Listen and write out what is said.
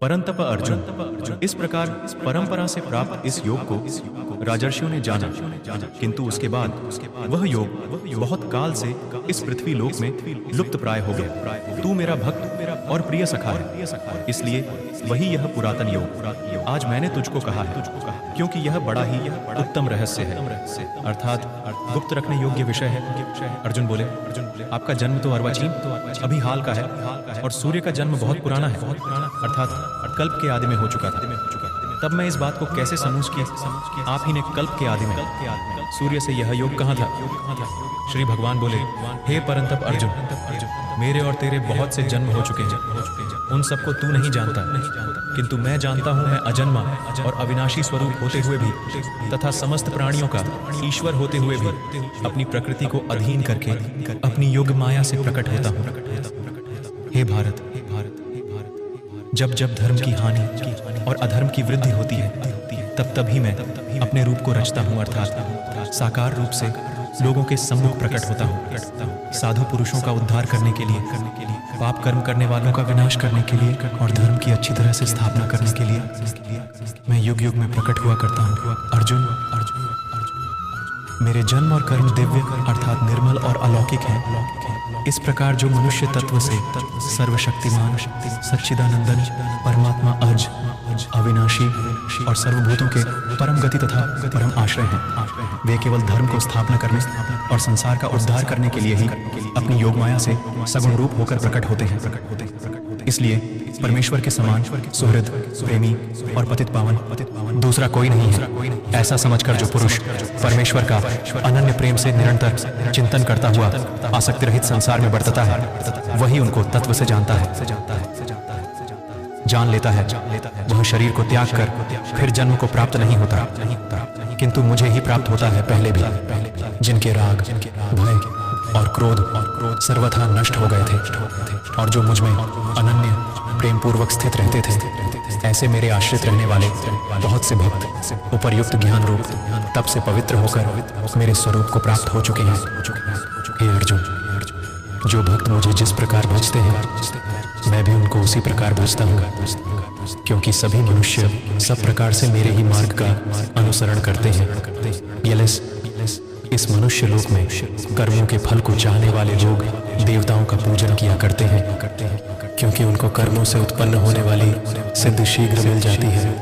परंतप अर्जुन, इस प्रकार परंपरा से प्राप्त इस योग को राजर्षियों ने जाना, किंतु उसके बाद वह योग बहुत काल से इस पृथ्वी लोक में लुप्त प्राय हो गया। तू मेरा भक्त और प्रिय सखा है, इसलिए वही यह पुरातन योग आज मैंने तुझको कहा है, क्योंकि यह बड़ा ही उत्तम रहस्य है, अर्थात गुप्त रखने योग्य विषय है। अर्जुन बोले, आपका जन्म तो अर्वाचीन अभी हाल का है, और सूर्य का जन्म बहुत पुराना है, अर्थात कल्प के आदि में हो चुका था। तब मैं इस बात को कैसे समझ किया? आप ही ने कल्प के आदि में सूर्य से यह योग कहा था। श्री भगवान बोले, हे परंतप अर्जुन, मेरे और तेरे बहुत से जन्म हो चुके हैं, उन सबको तू नहीं जानता, किंतु मैं जानता हूं। मैं अजन्मा और अविनाशी स्वरूप होते हुए भी तथा समस्त प्राणियों का ईश्वर होते हुए भी अपनी प्रकृति को अधीन करके अपनी योग माया से प्रकट होता हूं। हे भारत, जब जब धर्म की हानि और अधर्म की वृद्धि होती है, तब तभी मैं अपने रूप को रचता हूँ, अर्थात साकार रूप से लोगों के सम्मुख प्रकट होता हूँ। साधु पुरुषों का उद्धार करने के लिए, पाप कर्म करने वालों का विनाश करने के लिए और धर्म की अच्छी तरह से स्थापना करने के लिए मैं युग युग में प्रकट हुआ करता हूँ। अर्जुन, मेरे जन्म और कर्म दिव्य अर्थात निर्मल और अलौकिक हैं। इस प्रकार जो मनुष्य तत्व से सर्वशक्तिमान सच्चिदानंदन परमात्मा अज अविनाशी और सर्वभूतों के परम गति तथा परम आश्रय हैं, वे केवल धर्म को स्थापना करने और संसार का उद्धार करने के लिए ही अपनी योग माया से सगुण रूप होकर प्रकट होते हैं। इसलिए परमेश्वर के समान सुहृद, प्रेमी और पतित पावन दूसरा कोई नहीं है। ऐसा समझकर जो पुरुष परमेश्वर का अनन्य प्रेम से निरंतर चिंतन करता हुआ आसक्ति रहित संसार में बरतता है, वही उनको तत्व से जानता है, जान लेता है। वह शरीर को त्याग कर फिर जन्म को प्राप्त नहीं होता, किंतु मुझे ही प्राप्त होता है पहले भी, जिनके राग, भय और क्रोध सर्वथा नष्ट हो गए थे और जो मुझ में अनन्य प्रेम पूर्वक स्थित रहते थे। ऐसे मेरे आश्रित रहने वाले बहुत से भक्त उपर्युक्त ज्ञान रूप तप से पवित्र होकर मेरे स्वरूप को प्राप्त हो चुके हैं। हे अर्जुन, जो भक्त मुझे जिस प्रकार भजते हैं, मैं भी उनको उसी प्रकार भजता हूँ, क्योंकि सभी मनुष्य सब प्रकार से मेरे ही मार्ग का अनुसरण करते हैं। इस मनुष्य लोक में कर्मों के फल को चाहने वाले लोग देवताओं का पूजन किया करते हैं, क्योंकि उनको कर्मों से उत्पन्न होने वाली सिद्धि शीघ्र मिल जाती है।